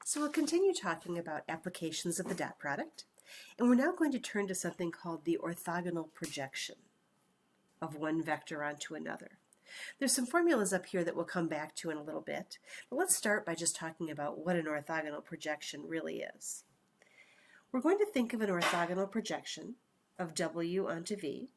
So we'll continue talking about applications of the dot product, and we're now going to turn to something called the orthogonal projection of one vector onto another. There's some formulas up here that we'll come back to in a little bit, but let's start by just talking about what an orthogonal projection really is. We're going to think of an orthogonal projection of W onto V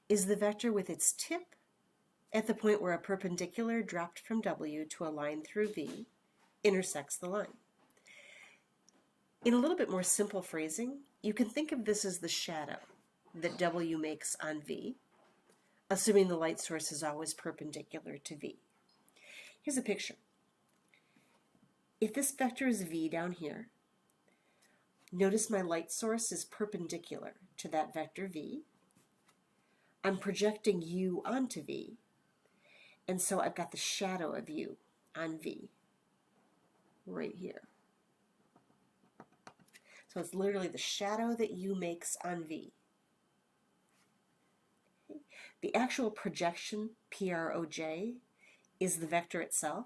is the vector with its tip at the point where a perpendicular dropped from W to a line through V intersects the line. In a little bit more simple phrasing, you can think of this as the shadow that W makes on V, assuming the light source is always perpendicular to V. Here's a picture. If this vector is V down here, notice my light source is perpendicular to that vector V. I'm projecting U onto V, and so I've got the shadow of U on V right here. So it's literally the shadow that U makes on V. The actual projection, PROJ, is the vector itself.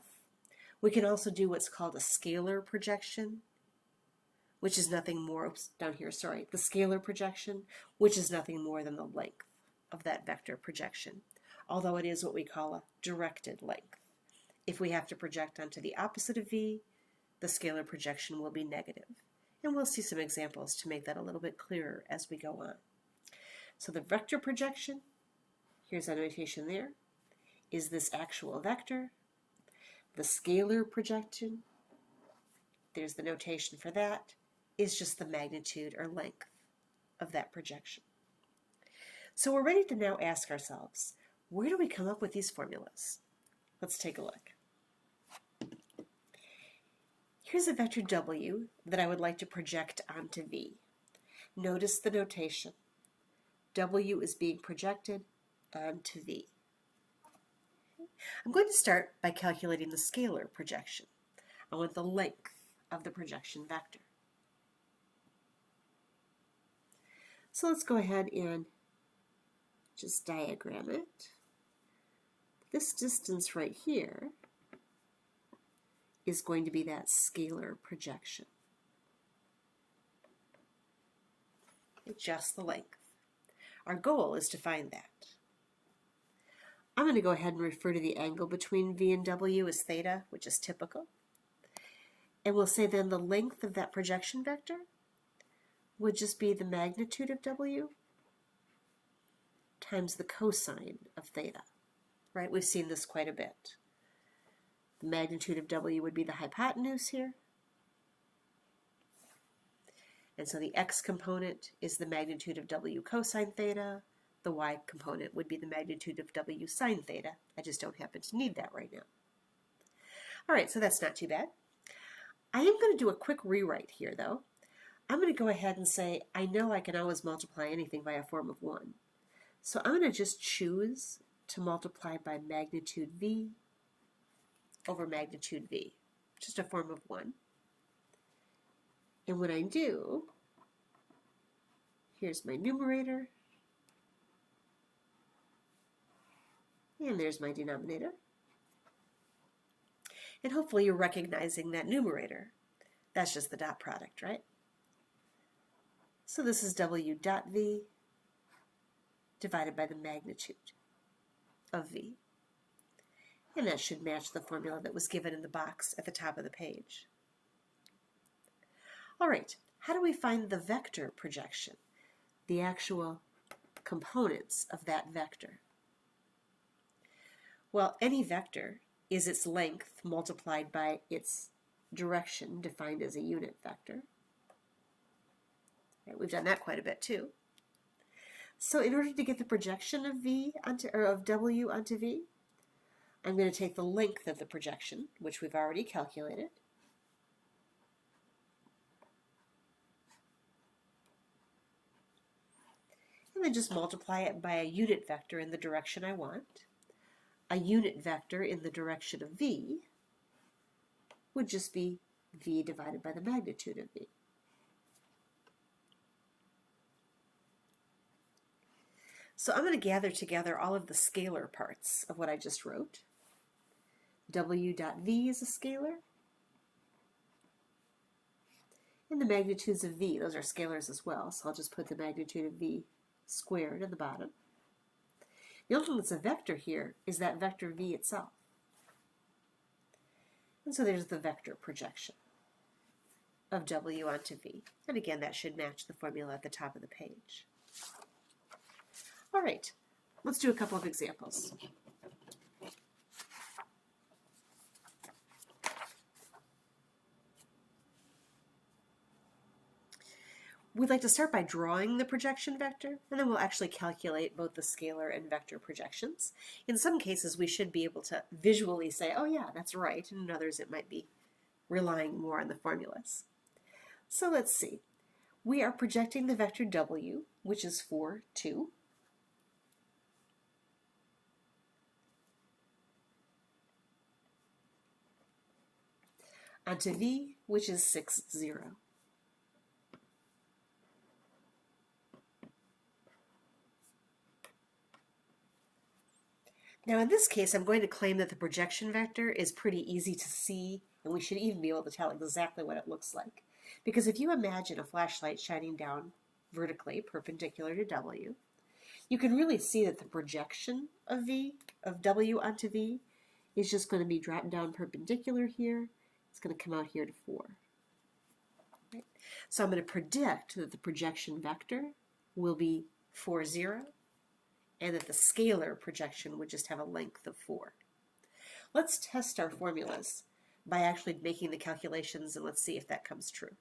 We can also do what's called a scalar projection, which is nothing more, the scalar projection, which is nothing more than the length of that vector projection, although it is what we call a directed length. If we have to project onto the opposite of V, the scalar projection will be negative. And we'll see some examples to make that a little bit clearer as we go on. So the vector projection, here's a notation there, is this actual vector. The scalar projection, there's the notation for that, is just the magnitude or length of that projection. So we're ready to now ask ourselves, where do we come up with these formulas? Let's take a look. Here's a vector W that I would like to project onto V. Notice the notation. W is being projected onto V. I'm going to start by calculating the scalar projection. I want the length of the projection vector. So let's go ahead and just diagram it. This distance right here is going to be that scalar projection. Just the length. Our goal is to find that. I'm going to go ahead and refer to the angle between V and W as theta, which is typical. And we'll say then the length of that projection vector would just be the magnitude of W times the cosine of theta. Right? We've seen this quite a bit. The magnitude of W would be the hypotenuse here. And so the x component is the magnitude of W cosine theta. The y component would be the magnitude of W sine theta. I just don't happen to need that right now. All right, so that's not too bad. I am going to do a quick rewrite here, though. I'm going to go ahead and say, I know I can always multiply anything by a form of 1. So I'm going to just choose to multiply by magnitude V over magnitude V, just a form of 1. And when I do, here's my numerator, and there's my denominator. And hopefully you're recognizing that numerator. That's just the dot product, right? So this is W dot V divided by the magnitude of V. And that should match the formula that was given in the box at the top of the page. All right, how do we find the vector projection, the actual components of that vector? Well, any vector is its length multiplied by its direction, defined as a unit vector. Right, we've done that quite a bit too. So in order to get the projection of W onto V, I'm going to take the length of the projection, which we've already calculated, and then just multiply it by a unit vector in the direction I want. A unit vector in the direction of V would just be V divided by the magnitude of V. So I'm going to gather together all of the scalar parts of what I just wrote. W dot V is a scalar. And the magnitudes of v, those are scalars as well, so I'll just put the magnitude of v squared at the bottom. The only thing that's a vector here is that vector v itself. And so there's the vector projection of w onto v. And again, that should match the formula at the top of the page. All right, let's do a couple of examples. We'd like to start by drawing the projection vector, and then we'll actually calculate both the scalar and vector projections. In some cases, we should be able to visually say, oh yeah, that's right, and in others it might be relying more on the formulas. So let's see. We are projecting the vector w, which is 4, 2. Onto v, which is 6, 0. Now in this case, I'm going to claim that the projection vector is pretty easy to see, and we should even be able to tell exactly what it looks like. Because if you imagine a flashlight shining down vertically, perpendicular to W, you can really see that the projection of W onto V, is just going to be dropped down perpendicular here. It's going to come out here to 4. Right? So I'm going to predict that the projection vector will be 4, 0. And that the scalar projection would just have a length of 4. Let's test our formulas by actually making the calculations, and let's see if that comes true.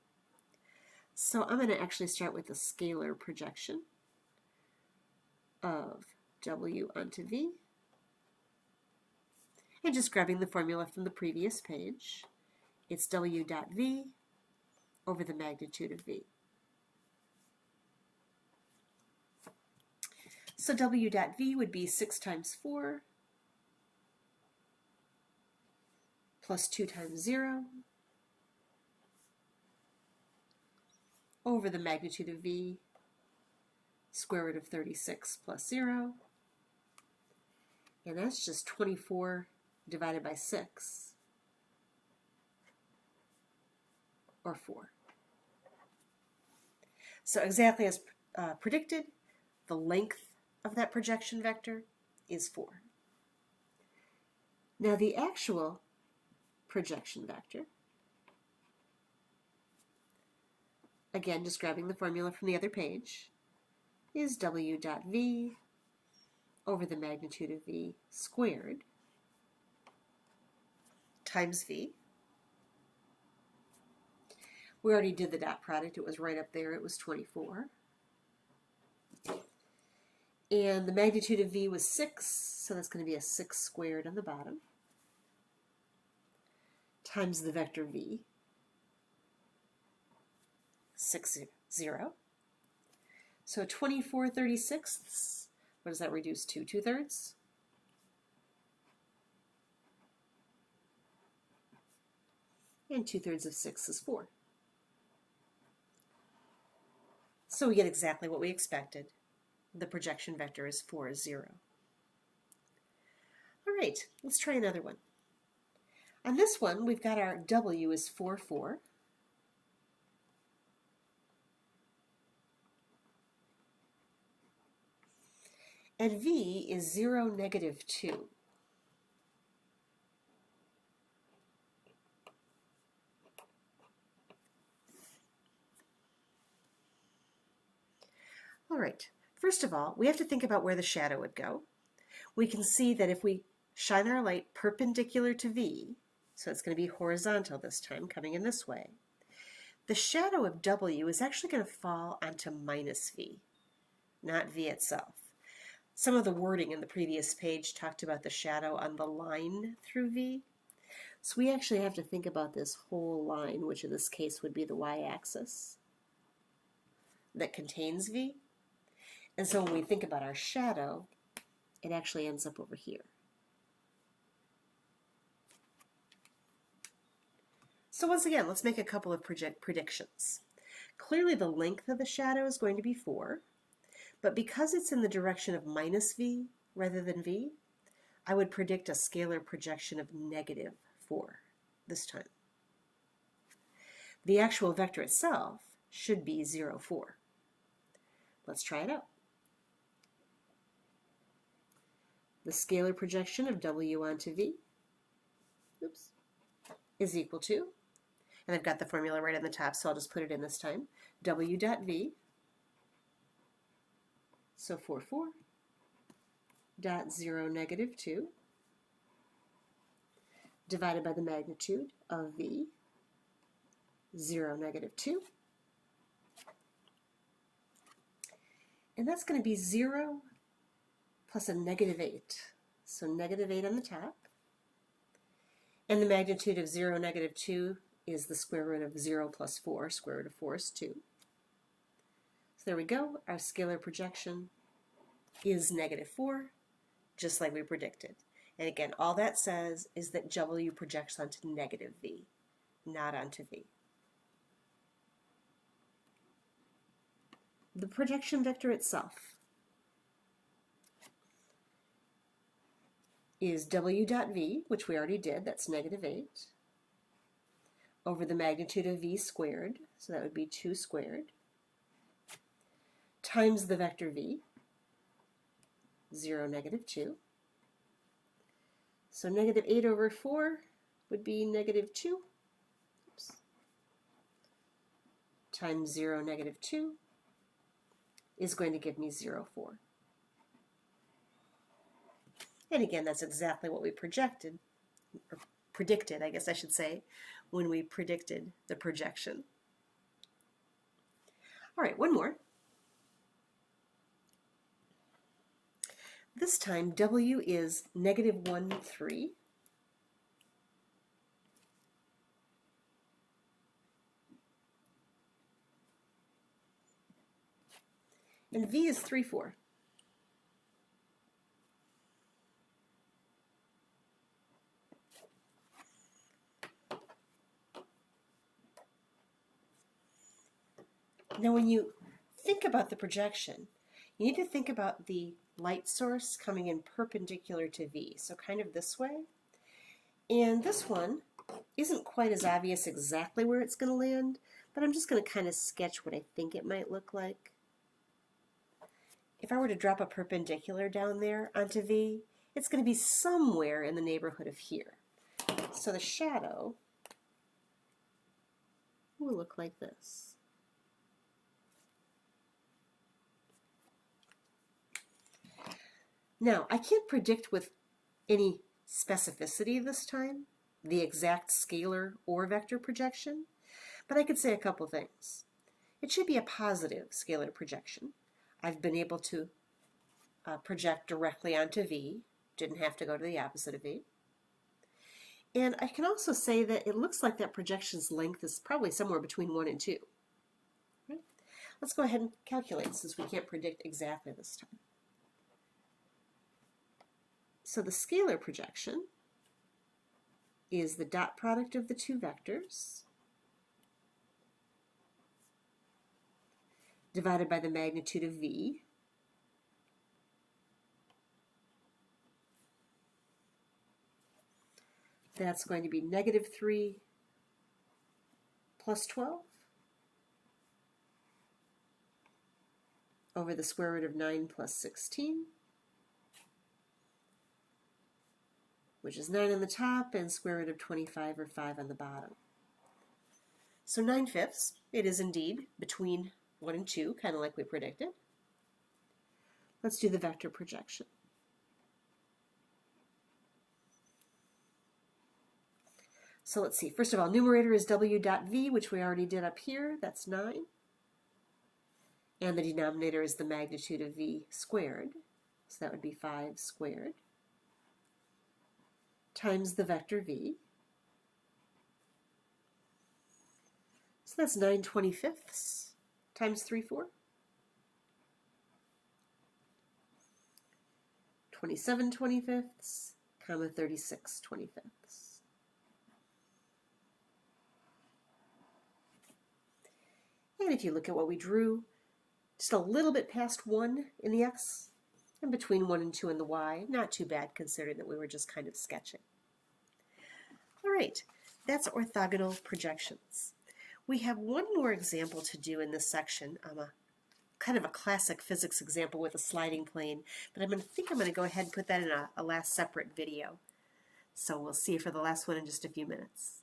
So I'm going to actually start with the scalar projection of W onto V, and just grabbing the formula from the previous page. It's W dot V over the magnitude of V. So W dot V would be 6 times 4 plus 2 times 0 over the magnitude of V, square root of 36 plus 0. And that's just 24 divided by 6, or 4. So exactly as predicted, the length of that projection vector is 4. Now the actual projection vector, again just grabbing the formula from the other page, is W dot V over the magnitude of V squared times V. We already did the dot product. It was right up there. It was 24. And the magnitude of V was 6, so that's going to be a 6 squared on the bottom, times the vector V, 6, 0. So 24 36ths, what does that reduce to? 2/3? And 2/3 of 6 is 4. So we get exactly what we expected. The projection vector is 4, 0. All right, let's try another one. On this one, we've got our W is 4, 4. And V is 0, negative 2. All right. First of all, we have to think about where the shadow would go. We can see that if we shine our light perpendicular to V, so it's going to be horizontal this time, coming in this way, the shadow of W is actually going to fall onto minus V, not V itself. Some of the wording in the previous page talked about the shadow on the line through V. So we actually have to think about this whole line, which in this case would be the y-axis, that contains V. And so when we think about our shadow, it actually ends up over here. So once again, let's make a couple of predictions. Clearly the length of the shadow is going to be 4, but because it's in the direction of minus V rather than V, I would predict a scalar projection of negative 4 this time. The actual vector itself should be 0, 4. Let's try it out. The scalar projection of W onto V is equal to, and I've got the formula right on the top, so I'll just put it in this time, W dot V, so 4, 4, dot 0, negative 2, divided by the magnitude of V, 0, negative 2. And that's going to be 0 plus a negative 8. So negative 8 on the top. And the magnitude of 0, negative 2 is the square root of 0 plus 4. Square root of 4 is 2. So there we go. Our scalar projection is negative 4, just like we predicted. And again, all that says is that W projects onto negative V, not onto V. The projection vector itself is W dot V, which we already did, that's negative 8, over the magnitude of V squared, so that would be 2 squared, times the vector V, 0, negative 2. So negative 8 over 4 would be negative 2, times 0, negative 2 is going to give me 0, 4. And again, that's exactly what we projected, or predicted, I guess I should say, when we predicted the projection. All right, one more. This time, W is negative 1, 3. And V is 3, 4. Now, when you think about the projection, you need to think about the light source coming in perpendicular to V, so kind of this way. And this one isn't quite as obvious exactly where it's going to land, but I'm just going to kind of sketch what I think it might look like. If I were to drop a perpendicular down there onto V, it's going to be somewhere in the neighborhood of here. So the shadow will look like this. Now, I can't predict with any specificity this time the exact scalar or vector projection, but I could say a couple things. It should be a positive scalar projection. I've been able to project directly onto V, didn't have to go to the opposite of V. And I can also say that it looks like that projection's length is probably somewhere between 1 and 2. Right? Let's go ahead and calculate since we can't predict exactly this time. So the scalar projection is the dot product of the two vectors divided by the magnitude of V. That's going to be negative 3 plus 12 over the square root of 9 plus 16, which is 9 on the top and square root of 25 or 5 on the bottom. So 9/5, it is indeed between 1 and 2, kind of like we predicted. Let's do the vector projection. So let's see. First of all, numerator is W dot V, which we already did up here. That's 9. And the denominator is the magnitude of V squared. So that would be 5 squared times the vector V. So that's 9/25 times 3, 4. 27/25, comma 36/25. And if you look at what we drew, just a little bit past 1 in the x, and between 1 and 2 in the y. Not too bad considering that we were just kind of sketching. All right, that's orthogonal projections. We have one more example to do in this section, kind of a classic physics example with a sliding plane, but I'm going to go ahead and put that in a last separate video. So we'll see you for the last one in just a few minutes.